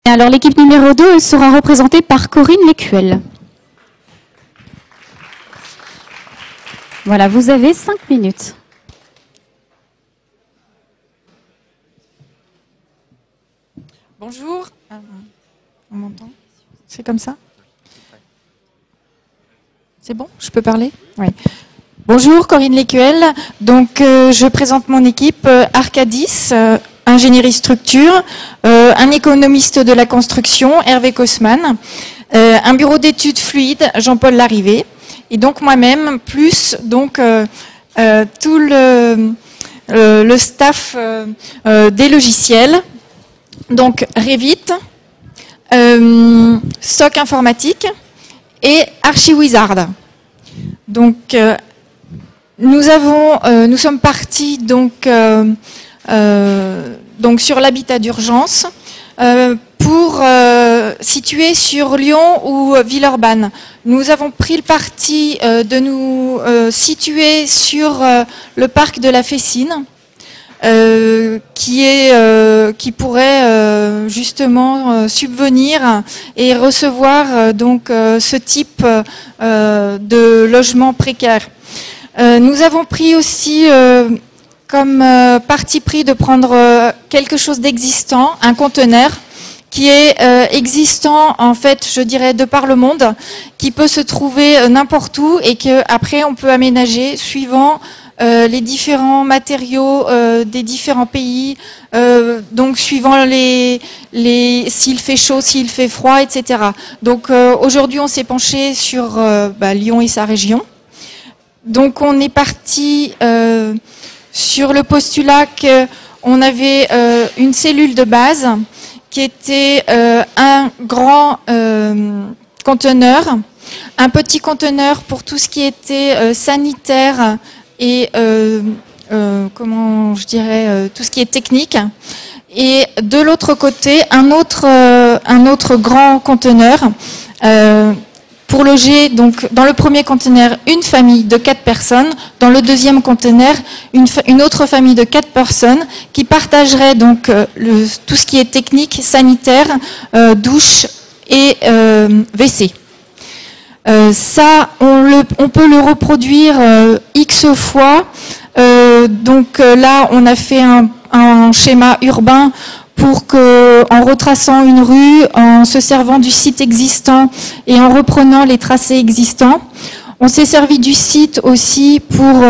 Alors l'équipe numéro 2 sera représentée par Corinne Lécuel. Voilà, vous avez 5 minutes. Bonjour. On m'entend? C'est comme ça? C'est bon? Je peux parler? Oui. Bonjour, Corinne Lécuel. Donc, je présente mon équipe Arcadis, ingénierie structure, un économiste de la construction, Hervé Kosman, un bureau d'études fluides, Jean-Paul Larrivé, et donc moi-même, plus donc tout le staff des logiciels, donc Revit, SOC informatique et ArchiWizard. Donc, nous sommes partis donc sur l'habitat d'urgence pour situer sur Lyon ou Villeurbanne. Nous avons pris le parti de nous situer sur le parc de la Fessine, qui pourrait justement subvenir et recevoir donc ce type de logement précaire. Nous avons pris aussi comme parti pris de prendre quelque chose d'existant, un conteneur qui est existant en fait, je dirais, de par le monde, qui peut se trouver n'importe où et qu'après on peut aménager suivant les différents matériaux des différents pays, donc suivant s'il fait chaud, s'il fait froid, etc. Donc aujourd'hui on s'est penché sur Lyon et sa région. Donc on est parti sur le postulat qu'on avait une cellule de base qui était un grand conteneur, un petit conteneur pour tout ce qui était sanitaire et comment je dirais tout ce qui est technique, et de l'autre côté un autre grand conteneur pour loger donc dans le premier conteneur une famille de 4 personnes, dans le deuxième conteneur une autre famille de 4 personnes qui partageraient donc tout ce qui est technique, sanitaire, douche et WC. Ça, on peut le reproduire X fois. Donc là, on a fait un schéma urbain pour que, en retraçant une rue, en se servant du site existant et en reprenant les tracés existants. On s'est servi du site aussi pour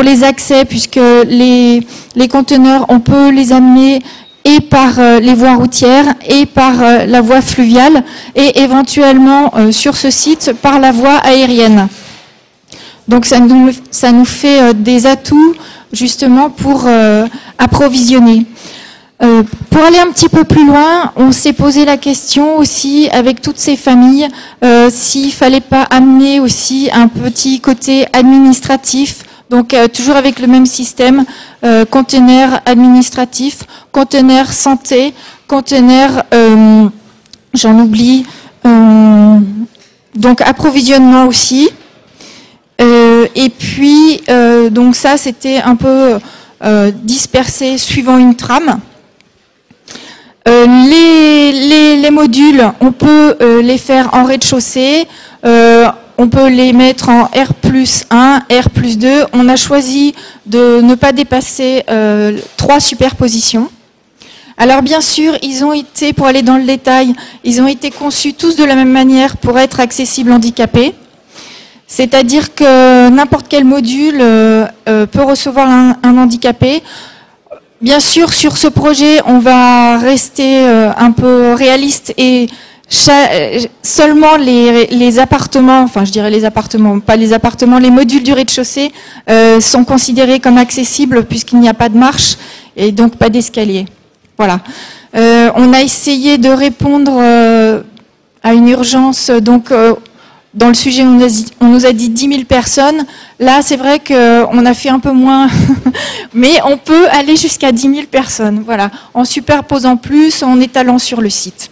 les accès, puisque les conteneurs, on peut les amener et par les voies routières et par la voie fluviale et éventuellement sur ce site par la voie aérienne. Donc ça nous fait des atouts justement pour approvisionner. Pour aller un petit peu plus loin, on s'est posé la question aussi avec toutes ces familles s'il fallait pas amener aussi un petit côté administratif. Donc toujours avec le même système, conteneur administratif, conteneur santé, conteneur, j'en oublie, donc approvisionnement aussi. Et puis donc ça c'était un peu dispersé suivant une trame. Les modules, on peut les faire en rez-de-chaussée. On peut les mettre en R+1, R+2. On a choisi de ne pas dépasser 3 superpositions. Alors bien sûr, ils ont été, pour aller dans le détail, ils ont été conçus tous de la même manière pour être accessibles handicapés. C'est-à-dire que n'importe quel module peut recevoir un handicapé. Bien sûr, sur ce projet, on va rester un peu réaliste et seulement les appartements, enfin je dirais les appartements, pas les appartements, les modules du rez-de-chaussée sont considérés comme accessibles puisqu'il n'y a pas de marche et donc pas d'escalier. Voilà. On a essayé de répondre à une urgence, donc dans le sujet on nous a dit 10 000 personnes. Là c'est vrai qu'on a fait un peu moins, mais on peut aller jusqu'à 10 000 personnes, voilà, en superposant plus, en étalant sur le site.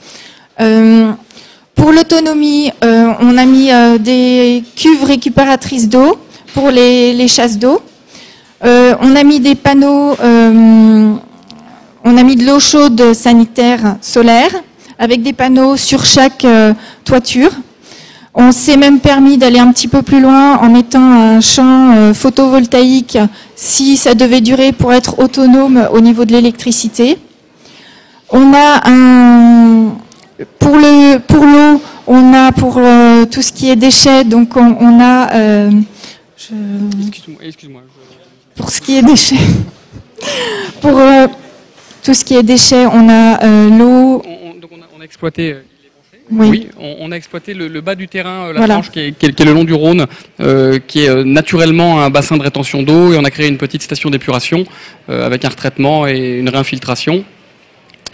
Pour l'autonomie, on a mis des cuves récupératrices d'eau pour les chasses d'eau. On a mis des panneaux On a mis de l'eau chaude sanitaire solaire avec des panneaux sur chaque toiture. On s'est même permis d'aller un petit peu plus loin en mettant un champ photovoltaïque si ça devait durer pour être autonome au niveau de l'électricité. On a pour l'eau, on a pour tout ce qui est déchets, donc on a Excuse-moi. pour ce qui est déchets, pour tout ce qui est déchets, on a l'eau. Donc on a exploité. Oui. On a exploité le bas du terrain, la Voilà. tranche qui est le long du Rhône, qui est naturellement un bassin de rétention d'eau, et on a créé une petite station d'épuration avec un retraitement et une réinfiltration.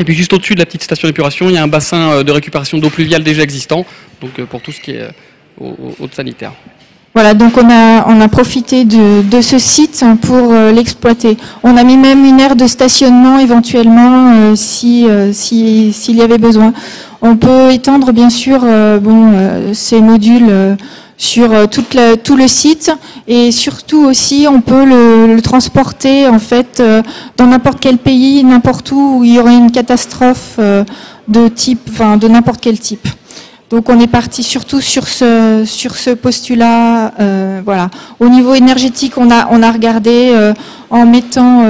Et puis juste au-dessus de la petite station d'épuration, il y a un bassin de récupération d'eau pluviale déjà existant, donc pour tout ce qui est eau de sanitaire. Voilà, donc on a profité de ce site pour l'exploiter. On a mis même une aire de stationnement éventuellement s'il y avait besoin. On peut étendre bien sûr ces modules sur tout le site, et surtout aussi on peut le transporter en fait dans n'importe quel pays, n'importe où il y aurait une catastrophe de n'importe quel type. Donc on est parti surtout sur ce postulat. Voilà. Au niveau énergétique, on a regardé en mettant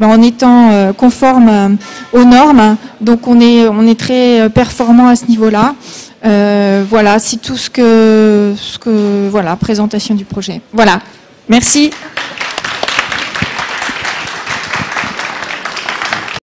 en étant conforme aux normes. Donc on est très performant à ce niveau-là. Voilà, c'est tout ce que voilà, présentation du projet. Voilà. Merci.